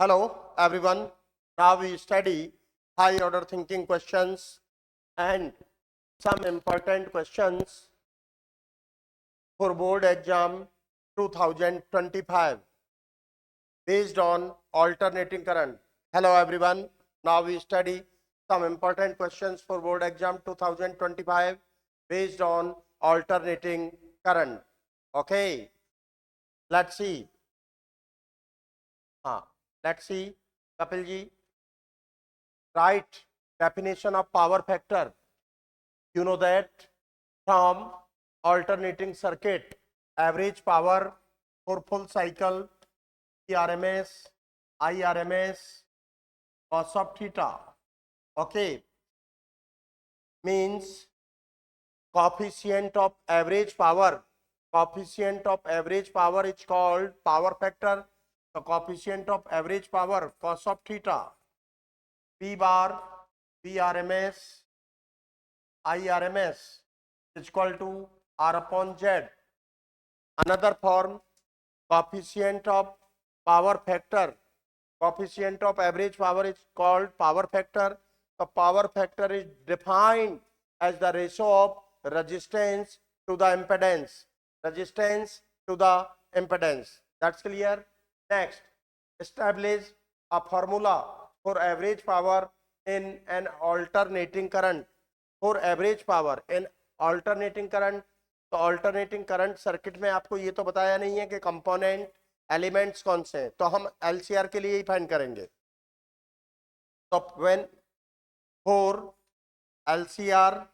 Hello everyone. Now we study high order thinking questions and some important questions for board exam 2025 based on alternating current. Hello everyone. Now we study some important questions for board exam 2025 based on alternating current. Okay. Let's see. Let's see. Kapil ji. Right definition of power factor. You know that from alternating circuit, average power for full cycle, PRMS, IRMS, cos of theta. Okay, means coefficient of average power. Coefficient of average power is called power factor. The coefficient of average power, cos of theta. P bar, PRMS, IRMS is equal to R upon Z. Another form, coefficient of power factor. Coefficient of average power is called power factor. The power factor is defined as the ratio of resistance to the impedance. Resistance to the impedance. That's clear. Next, establish a formula for average power in an alternating current. For average power in alternating current. तो alternating current circuit में आपको ये तो बताया नहीं है कि component elements कौन से हैं, तो हम एलसीआर के लिए ही फाइंड करेंगे. तो when for LCR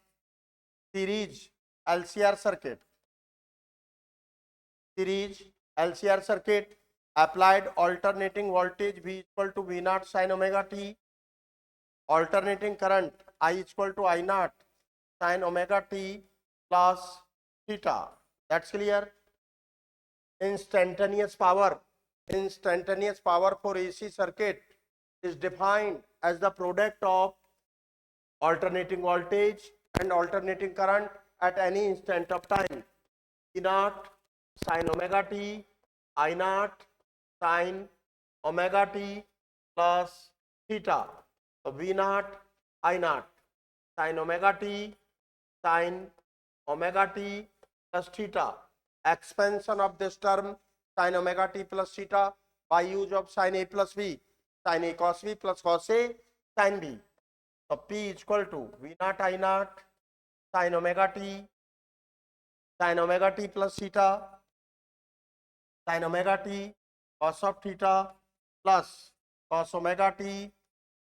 series LCR circuit applied alternating voltage V equal to V naught sin omega t, alternating current I equal to I naught sin omega t plus theta. That's clear. Instantaneous power for AC circuit is defined as the product of alternating voltage and alternating current at any instant of time. E naught sin omega t, I naught sin omega t plus theta. So V naught, I naught sin omega t sin omega t plus theta. Expansion of this term sin omega t plus theta by use of sin A plus B, sin A cos B plus cos A sin B. So P is equal to V naught I naught sin omega t plus theta sin omega t cos of theta plus cos omega t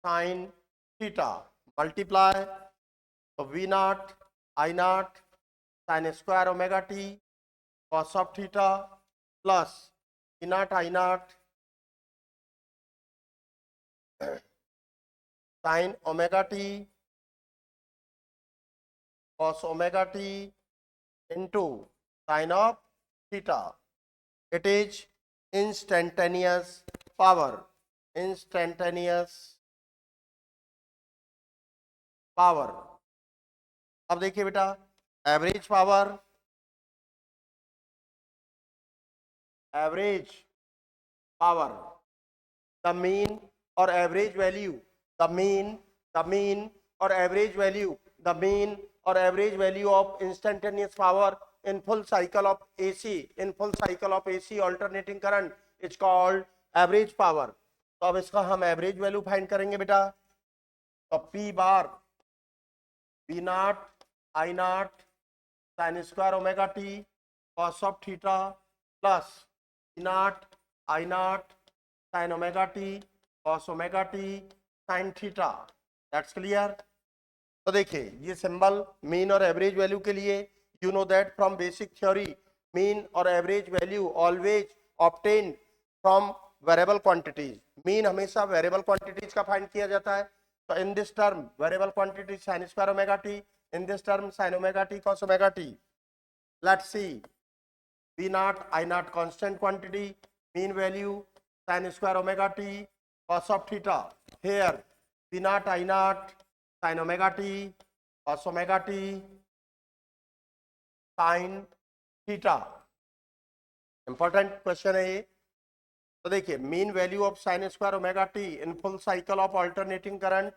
sin theta multiply. So V naught I naught sin square omega t cos of theta plus E naught I naught sin omega t cos omega t into sin of theta. It is instantaneous power. अब देखिए बेटा, average power, the mean और average value, the mean और average value of instantaneous power in full cycle of AC alternating current is called average power. तो अब इसका हम average value find करेंगे बेटा. तो P bar V naught I naught sin square omega t cos of theta plus E naught I naught sin omega t cos omega t sin theta. That's clear. तो देखिए ये symbol mean और average value के लिए, you know that from basic theory mean or average value always obtained from variable quantities. mean हमेशा variable quantities का find किया जाता है. तो in this term variable quantity sin square omega t, in this term sin omega t cos omega t. Let's see. V naught I naught constant quantity, mean value sin square omega t cos of theta. Here V naught I naught sin omega t cos omega t sin theta. Important question है ये. तो देखिए mean value of sine square omega t in full cycle of alternating current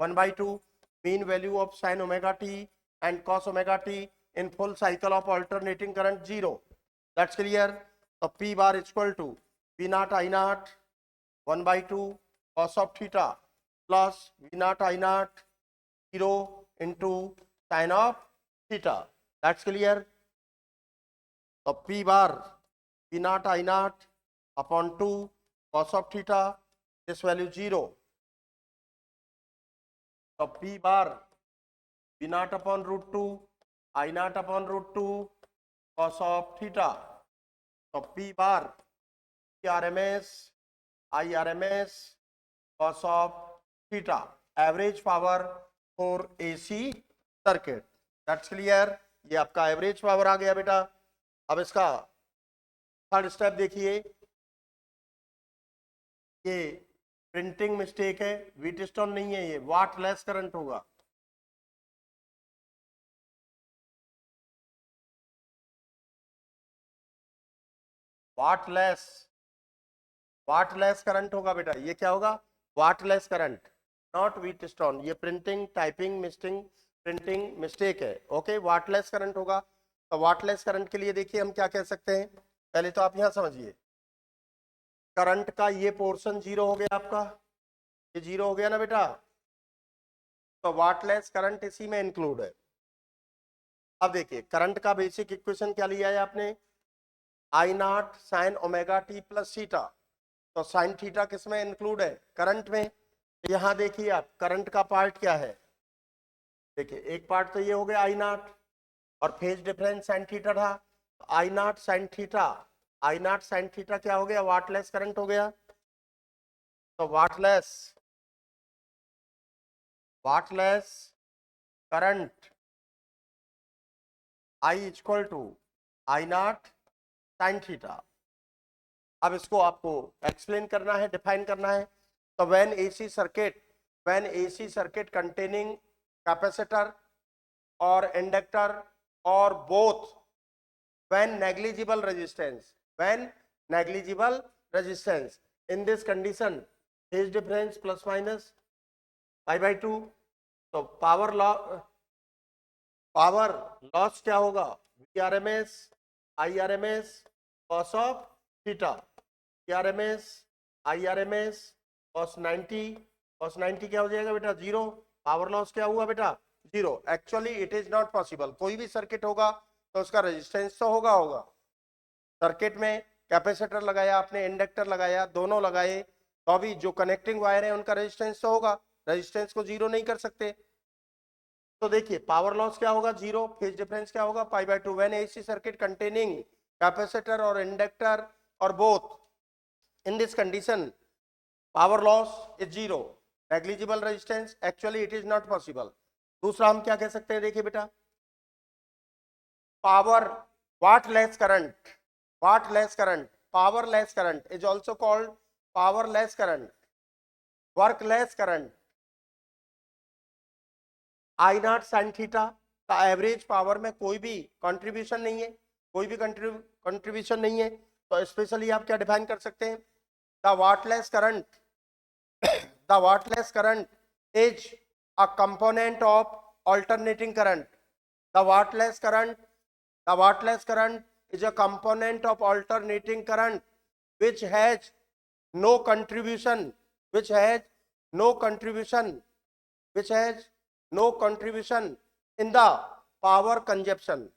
1/2, mean value of sine omega t and cos omega t in full cycle of alternating current 0. That's clear. तो P bar equal to V naught I naught 1/2 cos of theta plus v naught I naught 0 into sin of theta. That's clear. तो p bar v naught I naught upon 2 cos of theta, this value 0. तो p bar v naught upon root 2 I naught upon root 2 cos of theta. तो p bar RMS IRMS cos of theta, average power for AC circuit. That's clear. ये आपका average power आ गया बेटा. अब इसका third step देखिए. ये printing mistake है, व्हीटस्टोन नहीं है, ये वाट लेस करंट होगा. वाट लेस करंट होगा बेटा. ये क्या होगा? Wattless current, not Wheatstone. ये प्रिंटिंग टाइपिंग प्रिंटिंग मिस्टेक है. ओके, वाटलेस करंट होगा. तो वाटलेस करंट के लिए देखिए हम क्या कह सकते हैं. पहले तो आप यहां समझिए, करंट का ये पोर्शन जीरो हो गया आपका, ये जीरो हो गया ना बेटा. तो वाटलेस करंट इसी में इंक्लूड है. अब देखिए करंट का बेसिक इक्वेशन क्या लिया है आपने, I naught sine omega t plus theta. तो साइन थीटा किस में इंक्लूड है? करंट में. यहां देखिए आप करंट का पार्ट क्या है. देखिए एक पार्ट तो ये हो गया आई नॉट, और फेज डिफरेंस साइन थीटा था. I naught sine theta, I naught sine theta क्या हो गया? वाटलेस करंट हो गया. तो wattless current I equal to I naught sine theta. अब इसको आपको एक्सप्लेन करना है, डिफाइन करना है. तो when AC circuit containing capacitor और इंडक्टर और both when negligible resistance in this condition, phase difference plus minus pi/2. तो पावर लॉस क्या होगा? VRMS IRMS cos of theta, VRMS IRMS cos 90 क्या हो जाएगा बेटा? जीरो. पावर लॉस क्या हुआ बेटा? Zero. Actually it is not possible. कोई भी सर्किट होगा तो उसका रेजिस्टेंस तो होगा. सर्किट में कैपेसिटर लगाया आपने, इंडक्टर लगाया, दोनों लगाए, तो अभी जो कनेक्टिंग वायर है उनका रेजिस्टेंस तो होगा. रेजिस्टेंस को जीरो नहीं कर सकते. तो देखिए पावर लॉस क्या होगा? जीरो. फेज डिफरेंस क्या होगा? pi/2. When AC circuit containing capacitor और इंडक्टर और both in this condition, power loss is zero. Negligible resistance, actually it is not possible. दूसरा हम क्या कह सकते हैं? देखिए बेटा, power wattless current powerless current is also called powerless current, workless current. I naught sine theta का average power में कोई भी कंट्रीब्यूशन नहीं है, तो स्पेशली आप क्या डिफाइन कर सकते हैं? The wattless current is a component of alternating current. The wattless current is a component of alternating current which has no contribution in the power consumption.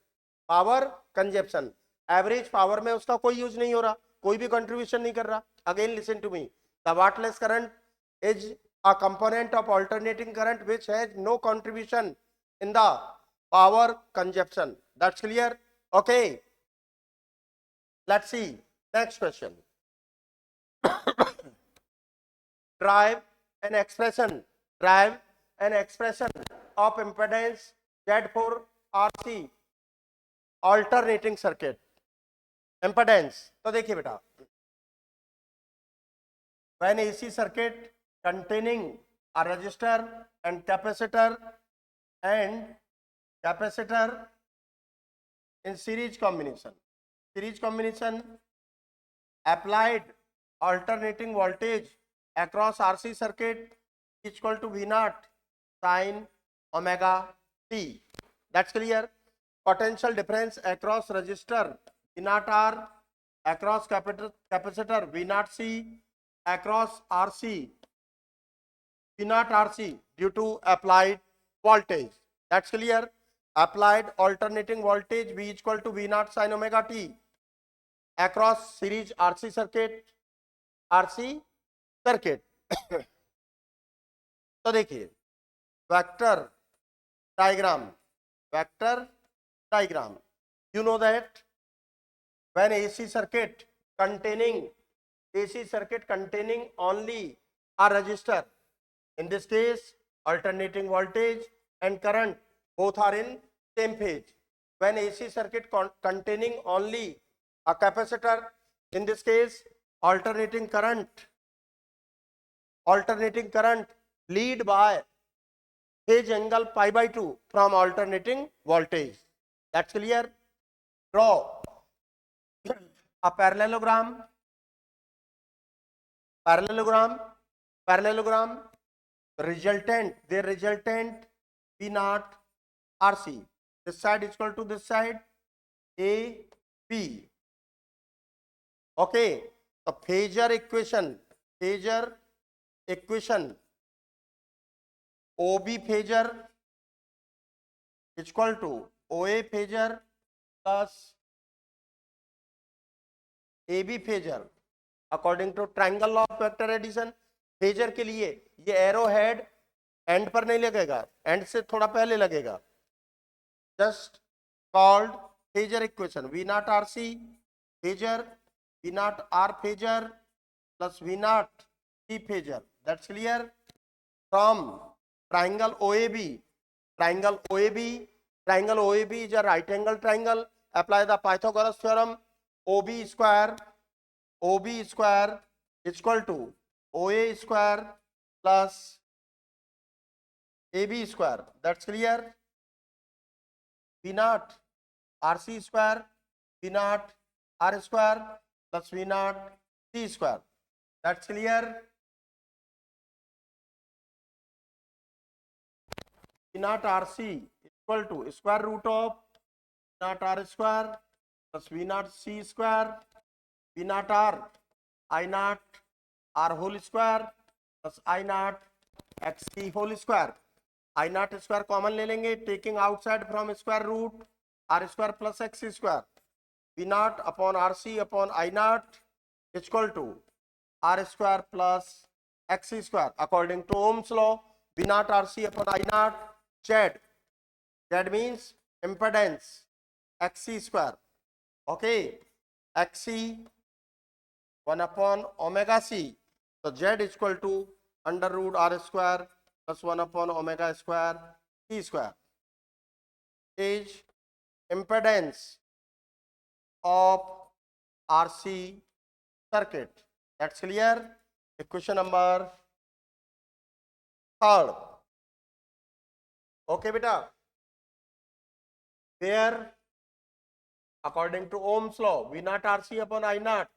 Average power में उसका कोई यूज नहीं हो रहा, कोई भी कंट्रीब्यूशन नहीं कर रहा. Again listen to me, the wattless current is a component of alternating current which has no contribution in the power consumption. That's clear? Okay, let's see next question. drive an expression of impedance Z for RC alternating circuit. impedance तो देखिए बेटा, when AC circuit containing a resistor and capacitor in series combination applied alternating voltage across RC circuit is equal to V naught sin omega t. That's clear. Potential difference across resistor V naught R, across capacitor V naught C, across RC V naught RC due to applied voltage. That's clear. Applied alternating voltage V is equal to V naught sin omega t across series RC circuit. तो देखिए vector diagram, you know that when AC circuit containing only a resistor, in this case alternating voltage and current both are in same phase. When AC circuit containing only a capacitor, in this case alternating current lead by phase angle pi by 2 from alternating voltage. That's clear. Draw a parallelogram. Resultant V naught RC. This side is equal to this side A B. Okay. The phasor equation OB phasor is equal to OA phasor plus AB phasor according to triangle law of vector addition. Phasor के लिए ये arrow head and पर नहीं लगेगा, and से थोड़ा पहले लगेगा. Just called phasor equation. V naught R C phasor, V naught R phasor plus V naught C phasor. That's clear. From triangle OAB is a right angle triangle. Apply the Pythagoras theorem. OB square is equal to OA square plus AB square. That's clear. V naught RC square, V naught R square plus V naught C square. That's clear. V naught RC equal to square root of V naught R square plus V naught C square, V naught R I naught R whole square plus I naught XC whole square. I naught square common ले लेंगे, taking outside from square root R square plus X square. V naught upon RC upon I naught is equal to R square plus X square. According to Ohm's law, V naught RC upon I naught Z means impedance XC square. Okay, XC 1 upon omega C. So Z is equal to under root R square plus 1 upon omega square C square. Is impedance of RC circuit. That's clear. Equation number 3. Okay beta. Where according to Ohm's law, V naught RC upon I naught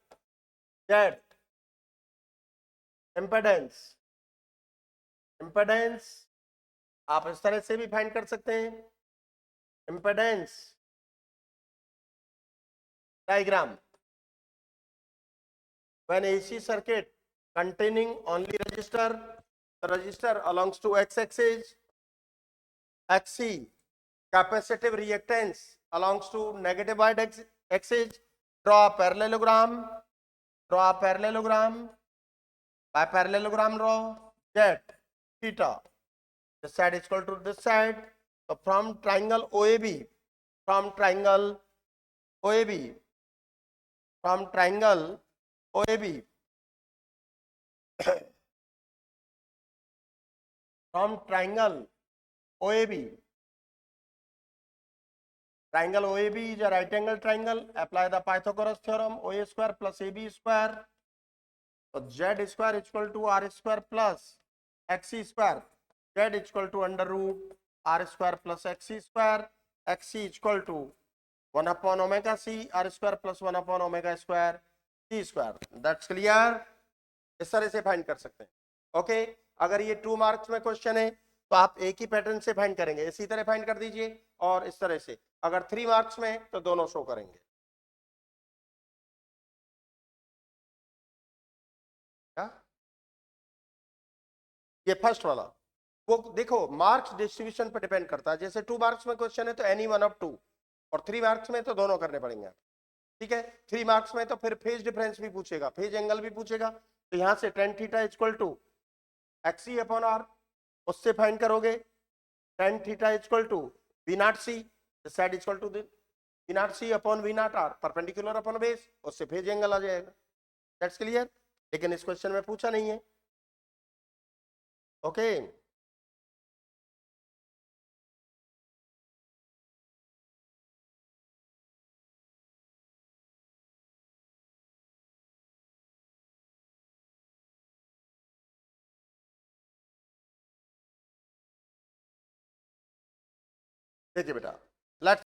Z impedance आप इस तरह से भी find कर सकते हैं. impedance diagram. When AC circuit containing only resistor, the resistor belongs to x-axis, XC capacitive reactance belongs to negative y-axis. Draw a parallelogram. By parallelogram draw Z theta. This side is equal to this side. So from triangle OAB, from triangle OAB, triangle OAB is a right angle triangle. Apply the Pythagoras theorem. OA square plus AB square. So Z square is equal to R square plus XC square. Z is equal to under root R square plus XC square. XC is equal to 1 upon omega C R square plus 1 upon omega square C square. That's clear. इस तरह से find कर सकते हैं। Okay, अगर ये 2 marks में question है तो आप एक ही पैटर्न से फाइंड करेंगे, इसी तरह फाइंड कर दीजिए, और इस तरह से। अगर 3 मार्क्स में तो दोनों शो करेंगे। क्या? ये फर्स्ट वाला, वो देखो मार्क्स डिस्ट्रीब्यूशन पर डिपेंड करता है। जैसे 2 मार्क्स में क्वेश्चन है तो एनी वन ऑफ 2, और 3 मार्क्स में तो दोनों करने पड़ेंगे। ठीक है, 3 मार्क्स में तो फिर फेज डिफरेंस भी पूछेगा, फेज एंगल भी पूछेगा। तो यहां से tan theta equal to XC upon R, उससे फाइंड करोगे tan theta equal to V naught C, this side equal to V naught C upon V naught R, perpendicular upon base, उससे phase angle आ जाएगा। That's clear. लेकिन इस question में पूछा नहीं है। ओके, देखिए बेटा, लेट्स